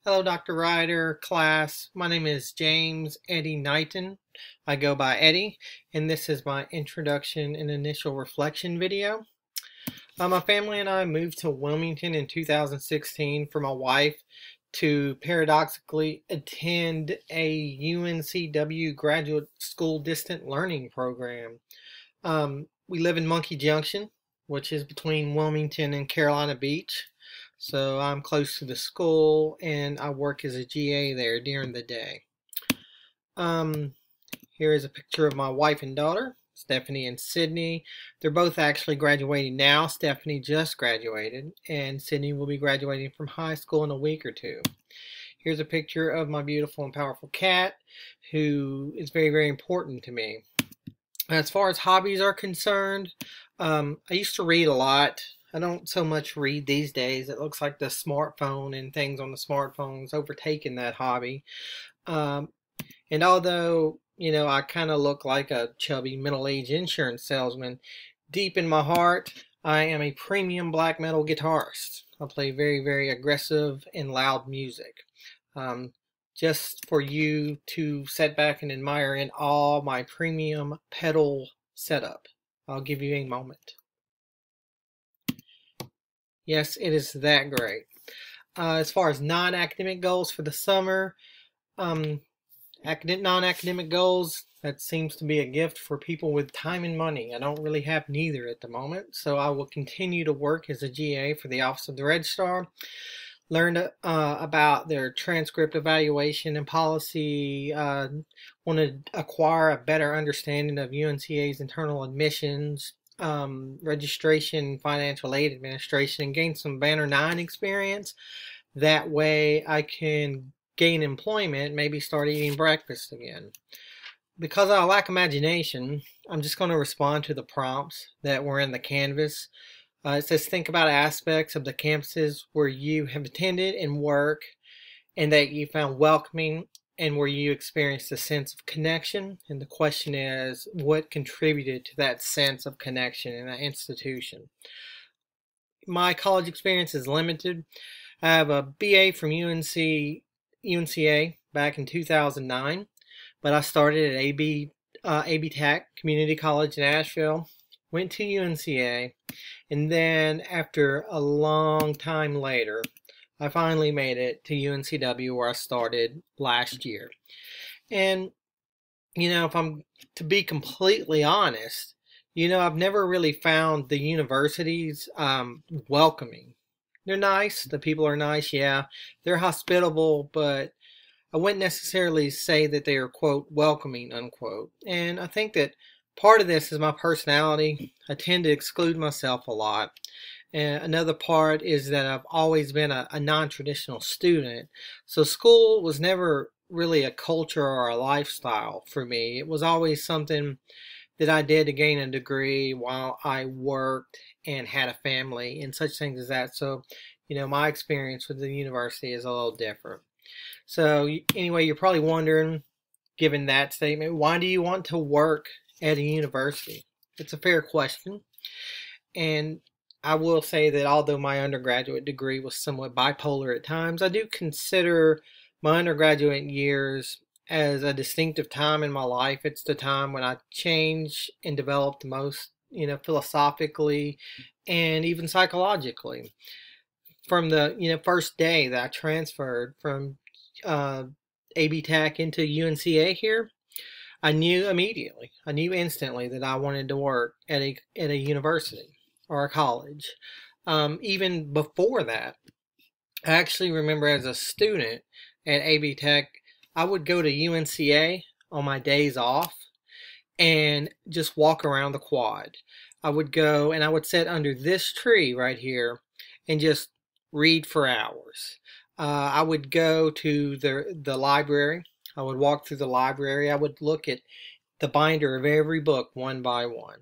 Hello, Dr. Ryder, class. My name is James Eddie Knighton. I go by Eddie, and this is my introduction and initial reflection video. My family and I moved to Wilmington in 2016 for my wife to paradoxically attend a UNCW graduate school distant learning program. We live in Monkey Junction, which is between Wilmington and Carolina Beach. So I'm close to the school and I work as a GA there during the day. Um, Here is a picture of my wife and daughter, Stephanie and Sydney. They're both actually graduating now. Stephanie just graduated and Sydney will be graduating from high school in a week or two. Here's a picture of my beautiful and powerful cat, who is very, very important to me. As far as hobbies are concerned, I used to read a lot. I don't so much read these days. It looks like the smartphone and things on the smartphone's overtaken that hobby. Um, and although, I kind of look like a chubby middle-aged insurance salesman, deep in my heart, I am a premium black metal guitarist. I play very, very aggressive and loud music. Just for you to sit back and admire in all my premium pedal setup. I'll give you a moment. Yes, it is that great. As far as non-academic goals for the summer, non-academic goals, that seems to be a gift for people with time and money. I don't really have neither at the moment, so I will continue to work as a GA for the Office of the Registrar. Learned about their transcript evaluation and policy, want to acquire a better understanding of UNCA's internal admissions, registration, financial aid administration, and gain some Banner 9 experience. That way I can gain employment, maybe start eating breakfast again. Because I lack imagination, I'm just going to respond to the prompts that were in the Canvas. It says, think about aspects of the campuses where you have attended and work and that you found welcoming and where you experienced a sense of connection. And the question is, what contributed to that sense of connection in that institution? My college experience is limited. I have a BA from UNCA back in 2009, but I started at AB Tech Community College in Asheville, went to UNCA, and then after a long time later, I finally made it to UNCW where I started last year. And, if I'm to be completely honest, I've never really found the universities welcoming. They're nice. The people are nice. Yeah, they're hospitable, but I wouldn't necessarily say that they are, quote, welcoming, unquote. And I think that part of this is my personality. I tend to exclude myself a lot. And another part is that I've always been a non-traditional student. So school was never really a culture or a lifestyle for me. It was always something that I did to gain a degree while I worked and had a family and such things as that. So, my experience with the university is a little different. So anyway, you're probably wondering, given that statement, why do you want to work at a university? It's a fair question. And I will say that although my undergraduate degree was somewhat bipolar at times, I do consider my undergraduate years as a distinctive time in my life. It's the time when I change and develop the most, philosophically and even psychologically. From the, first day that I transferred from AB Tech into UNCA here, I knew immediately, I knew instantly that I wanted to work at a university or a college. Even before that, I actually remember as a student at AB Tech, I would go to UNCA on my days off and just walk around the quad. I would go and I would sit under this tree right here and just read for hours. I would go to the library. I would walk through the library. I would look at the binder of every book one by one.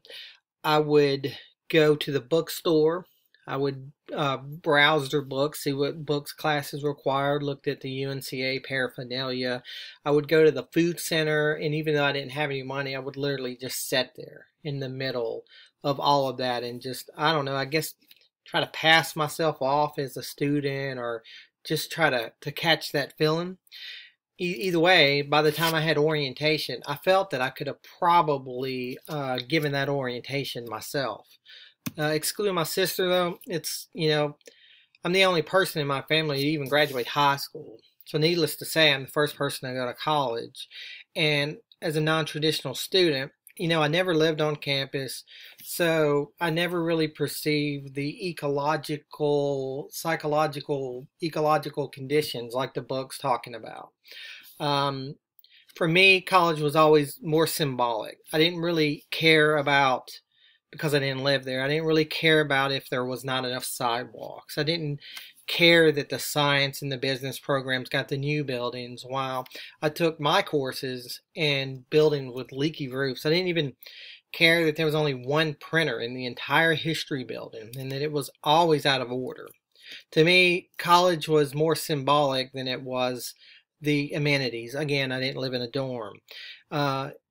I would go to the bookstore. I would browse their books, see what books classes required, looked at the UNCA paraphernalia. I would go to the food center, and even though I didn't have any money, I would literally just sit there in the middle of all of that and just, I don't know, I guess try to pass myself off as a student or just try to catch that feeling. Either way, by the time I had orientation, I felt that I could have probably given that orientation myself. Excluding my sister, though, it's, I'm the only person in my family to even graduate high school. So needless to say, I'm the first person to go to college. And as a non-traditional student, I never lived on campus, so I never really perceived the ecological, psychological, ecological conditions like the book's talking about. Um, for me, college was always more symbolic. I didn't really care about, because I didn't live there, I didn't really care about if there was not enough sidewalks. I didn't care that the science and the business programs got the new buildings while I took my courses in buildings with leaky roofs. I didn't even care that there was only one printer in the entire history building and that it was always out of order. To me, college was more symbolic than it was the amenities. Again, I didn't live in a dorm.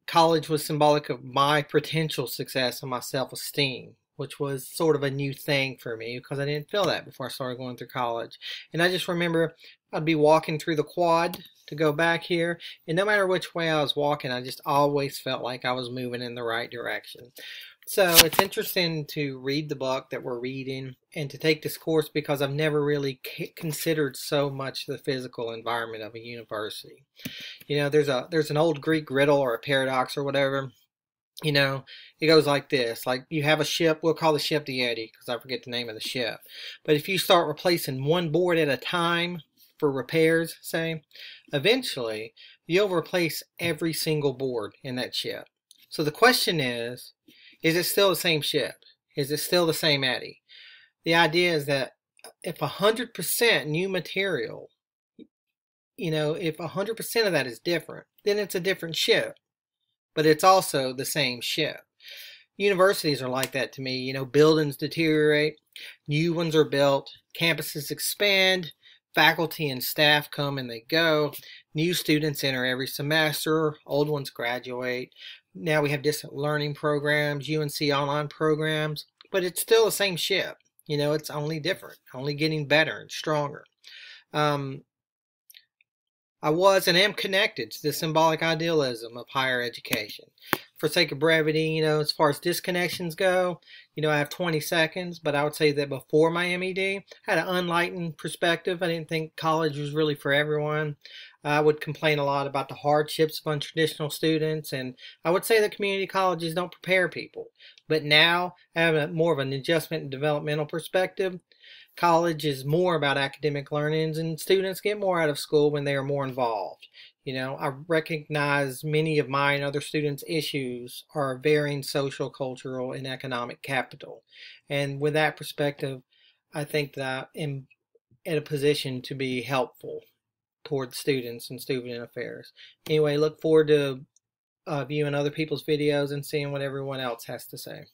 College was symbolic of my potential success and my self-esteem, which was sort of a new thing for me because I didn't feel that before I started going through college. And I just remember I'd be walking through the quad to go back here, and no matter which way I was walking, I just always felt like I was moving in the right direction. So it's interesting to read the book that we're reading and to take this course because I've never really considered so much the physical environment of a university. There's an old Greek riddle or a paradox or whatever. It goes like this. Like, you have a ship, we'll call the ship the Yeti because I forget the name of the ship. But if you start replacing one board at a time for repairs, say, eventually you'll replace every single board in that ship. So the question is it still the same ship? Is it still the same Yeti? The idea is that if 100% new material, if 100% of that is different, then it's a different ship. But it's also the same ship. Universities are like that to me. Buildings deteriorate, new ones are built, campuses expand, faculty and staff come and they go, new students enter every semester, old ones graduate. Now we have distant learning programs, UNC online programs, but it's still the same ship. It's only different, only getting better and stronger. I was and am connected to the symbolic idealism of higher education. For sake of brevity, as far as disconnections go, I have 20 seconds, but I would say that before my MED, I had an unenlightened perspective. I didn't think college was really for everyone. I would complain a lot about the hardships of untraditional students, and I would say that community colleges don't prepare people. But now, I have more of an adjustment and developmental perspective. College is more about academic learnings, and students get more out of school when they are more involved. I recognize many of my and other students' issues are varying social, cultural, and economic capital. And with that perspective, I think that I'm in a position to be helpful toward students and student affairs. Anyway, look forward to viewing other people's videos and seeing what everyone else has to say.